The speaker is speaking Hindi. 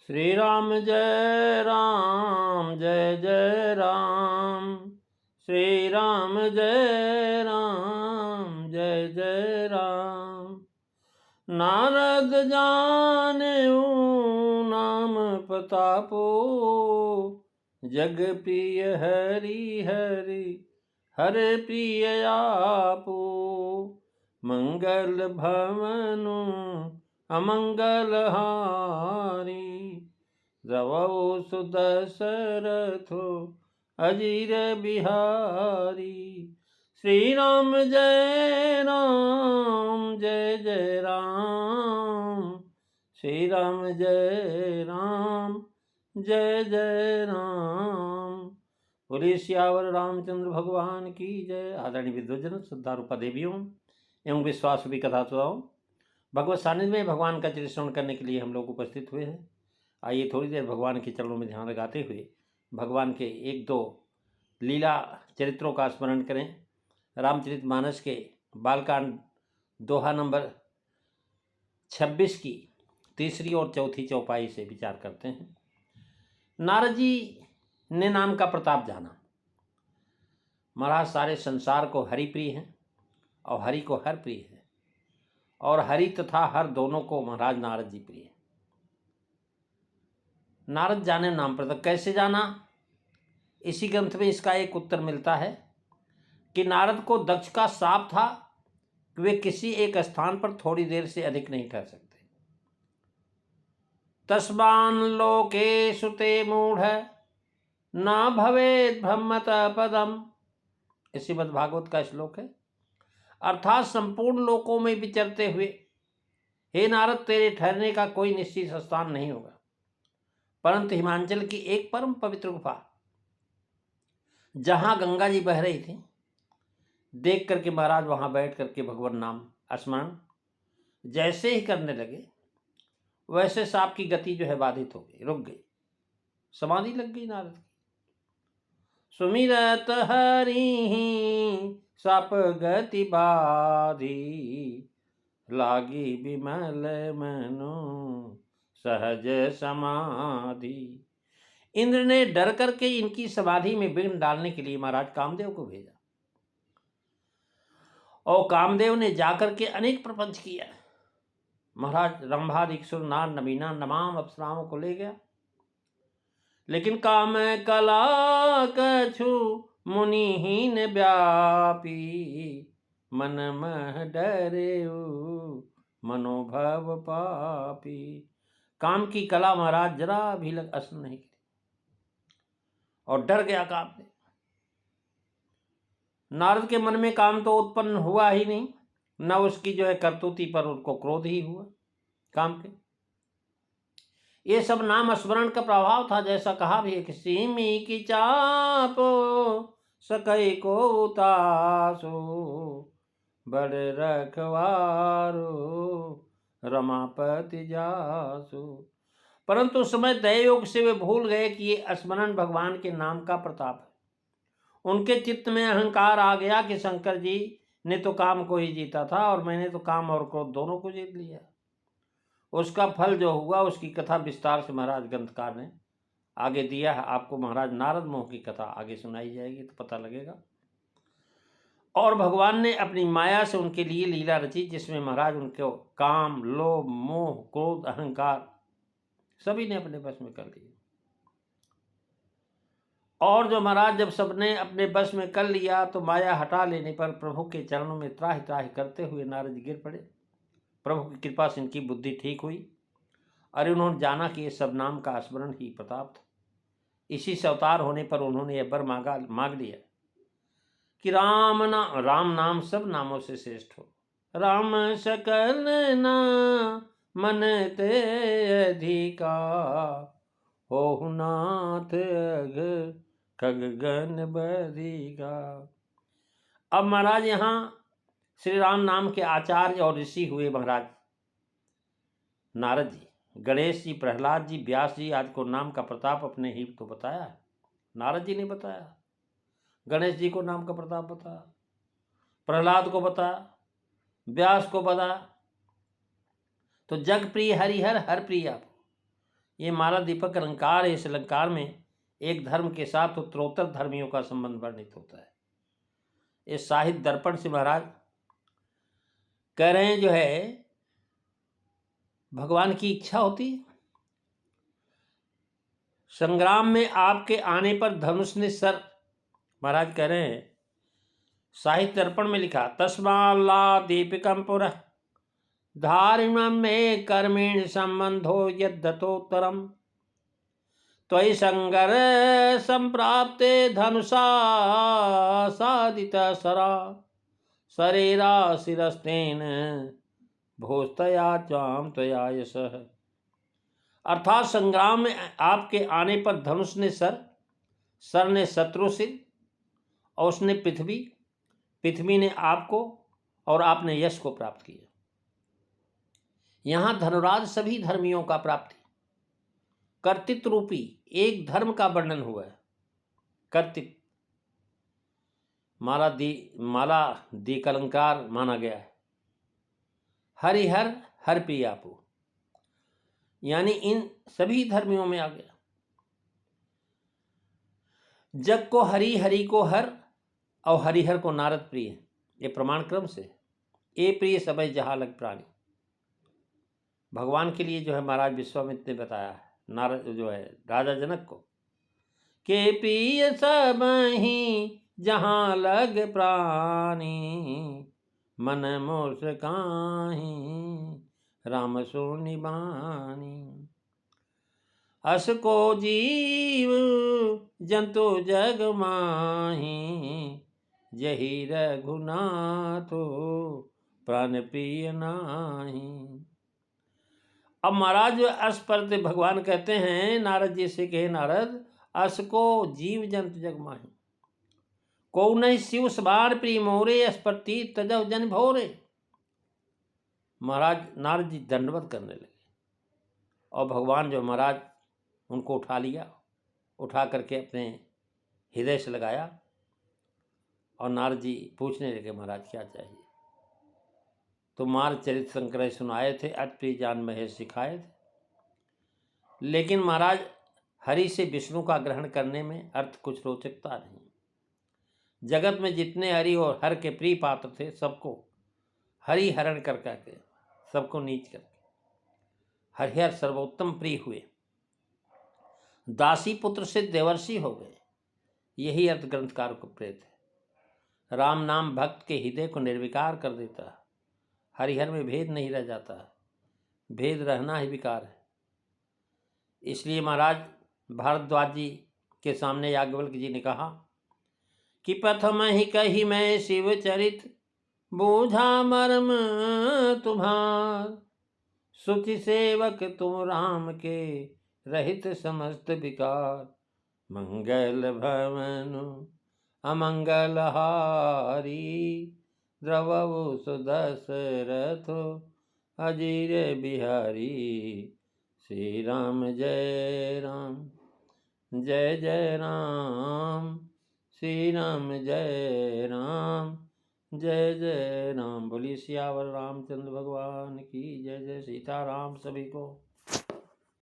श्री राम जय जय राम। श्री राम जय जय राम। नारद जानेऊ नाम प्रतापो, जग प्रिय हरि हरि हर प्रिय आपो। मंगल भवनु अमंगल हारी, रवौ सुदशरथो अजीर बिहारी। श्री राम जय जय राम। श्री राम जय जय राम। बोलिए सियावर रामचंद्र भगवान की जय। आदरणीय विद्वजन, श्रद्धारू देवियों एवं विश्वास भी कथा सुनाओ। भगवत सानिध्य में भगवान का चरित्र श्रवण करने के लिए हम लोग उपस्थित हुए हैं। आइए थोड़ी देर भगवान के चरणों में ध्यान लगाते हुए भगवान के एक दो लीला चरित्रों का स्मरण करें। रामचरितमानस के बालकांड दोहा नंबर 26 की तीसरी और चौथी चौपाई से विचार करते हैं। नारद जी ने नाम का प्रताप जाना। महाराज सारे संसार को हरि प्रिय हैं और हरि को हर प्रिय है, और हरि तथा हर दोनों को महाराज नारद जी प्रिय। नारद जाने नाम प्रताप। कैसे जाना? इसी ग्रंथ में इसका एक उत्तर मिलता है कि नारद को दक्ष का शाप था कि वे किसी एक स्थान पर थोड़ी देर से अधिक नहीं ठहर सकते। तस्मान् लोकेषु ते मूढ़ न भवेत् ब्रह्मत पदम। इस श्रीमद् भागवत का श्लोक है। अर्थात संपूर्ण लोकों में विचरते हुए हे नारद, तेरे ठहरने का कोई निश्चित स्थान नहीं होगा, परंतु हिमाचल की एक परम पवित्र गुफा जहां गंगा जी बह रही थी, देख करके महाराज वहां बैठ करके भगवान नाम स्मरण जैसे ही करने लगे, वैसे सांप की गति जो है बाधित हो गई, रुक गई, समाधि लग गई नारद की। सुमिरत हरि साप गति बाधी, लागी विमल मनु सहज समाधि। इंद्र ने डर करके इनकी समाधि में विघ्न डालने के लिए महाराज कामदेव को भेजा, और कामदेव ने जाकर के अनेक प्रपंच किया। महाराज रंभादिक सुर नार नबीना तमाम अप्सराओं को ले गया, लेकिन काम कला कछु मुनिहीन व्यापी, मन मह डरे मनोभव पापी। काम की कला महाराज जरा भी असर नहीं की और डर गया कामदेव। नारद के मन में काम तो उत्पन्न हुआ ही नहीं, न उसकी जो है करतूती पर उनको क्रोध ही हुआ काम के। ये सब नाम स्मरण का प्रभाव था। जैसा कहा भी है कि सीमी की चाप सकई को उतासो, बड़ रखवारो रमापति जासो। परंतु उस समय दयोग से वे भूल गए कि ये स्मरण भगवान के नाम का प्रताप है। उनके चित्त में अहंकार आ गया कि शंकर जी ने तो काम को ही जीता था और मैंने तो काम और क्रोध दोनों को जीत लिया। उसका फल जो हुआ उसकी कथा विस्तार से महाराज ग्रंथकार ने आगे दिया है। आपको महाराज नारद मोह की कथा आगे सुनाई जाएगी तो पता लगेगा। और भगवान ने अपनी माया से उनके लिए लीला रची, जिसमें महाराज उनको काम, लोभ, मोह, क्रोध, अहंकार सभी ने अपने बस में कर लिया। और जो महाराज जब सबने अपने बस में कर लिया तो माया हटा लेने पर प्रभु के चरणों में त्राहि त्राहि करते हुए नारद गिर पड़े। प्रभु की कृपा से इनकी बुद्धि ठीक हुई और उन्होंने जाना कि ये सब नाम का स्मरण ही प्रताप था। इसी से अवतार होने पर उन्होंने यह वर मांग लिया कि राम नाम सब नामों से श्रेष्ठ हो। राम सकल ना मन ते अधिका, हो नाथ अघ खगगन बधिका। अब महाराज यहाँ श्री राम नाम के आचार्य और ऋषि हुए महाराज नारद जी, गणेश जी, प्रहलाद जी, व्यास जी आदि को नाम का प्रताप अपने ही तो बताया है। नारद जी ने बताया, गणेश जी को नाम का प्रताप बताया, प्रहलाद को बताया, व्यास को बताया। तो जग प्रिय हरिहर हर प्रिय आप। ये माला दीपक अलंकार है। इस अलंकार में एक धर्म के साथ उत्तरोत्तर धर्मियों का संबंध वर्णित होता है। इस साहित्य दर्पण से महाराज कह रहे हैं, जो है भगवान की इच्छा होती है। संग्राम में आपके आने पर धनुष ने सर, महाराज कह रहे हैं साहित्य दर्पण में लिखा, तस्माल्ला दीपिकम पुरः धारिणम में कर्मेण संबंधो यद्धतोत्तरम त्वयि संगर संप्राप्ते धनुषा साधिता सरा शरीरा शिरस्तेन भोस्तया चाम त्वया यशः। अर्थात संग्राम में आपके आने पर धनुष ने सर ने शत्रु सिर, और उसने पृथ्वी ने आपको, और आपने यश को प्राप्त किया। यहाँ धनुराज सभी धर्मियों का प्राप्ति कर्तृत्व रूपी एक धर्म का वर्णन हुआ है। कर्तृत्व माला दीकलंकार माना गया है। हरिहर हर प्रियापु, यानी इन सभी धर्मियों में आ गया। जग को हरि, हरि को हर, और हरिहर को नारद प्रिय, ये प्रमाण क्रम से। ए प्रिय सबय जहाँ लग प्राणी, भगवान के लिए जो है महाराज विश्वामित्र ने बताया है, नारद जो है राजा जनक को, के प्रिय सब ही जहाँ लग प्राणी मन मोर काहीं राम सो निबानी। अस को जीव जंतु जग माही जही रघुनाथो प्राण प्रिय नाही। अब महाराज अस पर भगवान कहते हैं नारद जी से, कहे नारद अस को जीव जंतु जग माही को नहीं शिव सवार प्रिय मोरे अस्पति तजव जन भोरे। महाराज नारद जी दंडवत करने लगे, और भगवान जो महाराज उनको उठा लिया, उठा करके अपने हृदय से लगाया, और नारद जी पूछने लगे महाराज क्या चाहिए। तो मार चरित संग्रह सुनाए थे, अति जान महेश सिखाए थे। लेकिन महाराज हरि से विष्णु का ग्रहण करने में अर्थ कुछ रोचकता नहीं। जगत में जितने हरि और हर के प्रिय पात्र थे, सबको हरि हरण कर करके, सबको नीच करके हरिहर सर्वोत्तम प्रिय हुए, दासी पुत्र से देवर्षि हो गए। यही अर्थ ग्रंथकार को प्रेत है। राम नाम भक्त के हृदय को निर्विकार कर देता है। हरिहर में भेद नहीं रह जाता है, भेद रहना ही विकार है। इसलिए महाराज भारद्वाज जी के सामने याज्ञवल्क्य जी ने कहा कि प्रथम ही कही मैं शिव चरित बूझा मर्म तुम्हार सुचि सेवक तुम राम के रहित समस्त विकार मंगल भवनु अमंगल हारी द्रवु सुदशरथ अजीर बिहारी। श्री राम जय राम जय जय राम, श्री राम जय राम जय जय राम। बोलिए सियावर रामचंद्र भगवान की जय। जय सीताराम सभी को।